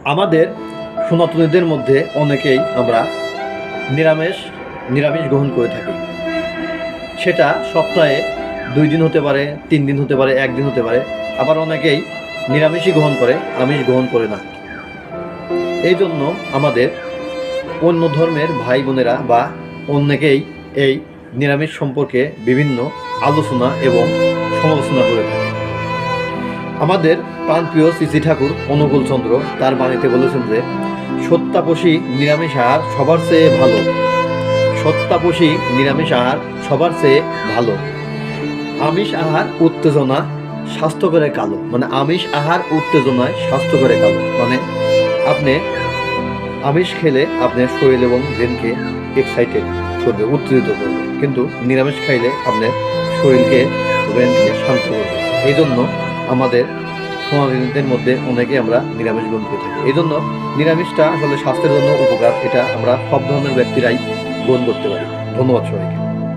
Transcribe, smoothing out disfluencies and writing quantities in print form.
আমাদের সনাতনীদের মধ্যে অনেকেই আমরা নিরামিষ গ্রহণ করে থাকি। সেটা সপ্তাহে 2 দিন হতে পারে, 3 দিন হতে পারে, 1 দিন হতে পারে। আবার অনেকেই নিরামিষই গ্রহণ করে, আমিষ গ্রহণ করে না। এই জন্য আমাদের অন্য ধর্মের ভাই বোনেরা বা অনেকেই এই নিরামিষ সম্পর্কে বিভিন্ন আলোচনা এবং সমালোচনা করে থাকে। আমাদের প্রাণপ্রিয় শ্রী ঠাকুর অনুকূল চন্দ্র তার বাণীতে বলেছেন যে সত্যাপোষী নিরামিষ আহার সবার চেয়ে ভালো। সত্যাপোষী নিরামিষ আহার সবার চেয়ে ভালো। আমিষ আহার উত্তেজনা স্বাস্থ্য করে কালো। মানে আমিষ আহার উত্তেজনায় স্বাস্থ্য করে কালো। মানে আপনি আমিষ খেলে আপনার শরীর এবং ব্রেনকে এক্সাইটেড করবে, উত্তেজিত করবে, কিন্তু নিরামিষ খাইলে আপনার শরীরকে ব্রেনকে শান্ত করবে। এই জন্য আমাদের সনাতনীদের মধ্যে অনেকে আমরা নিরামিষ গ্রহণ করে থাকি। এই জন্য নিরামিষটা আসলে স্বাস্থ্যের জন্য উপকার, এটা আমরা সব ধরনের ব্যক্তিরাই গ্রহণ করতে পারি। ধন্যবাদ সবাইকে।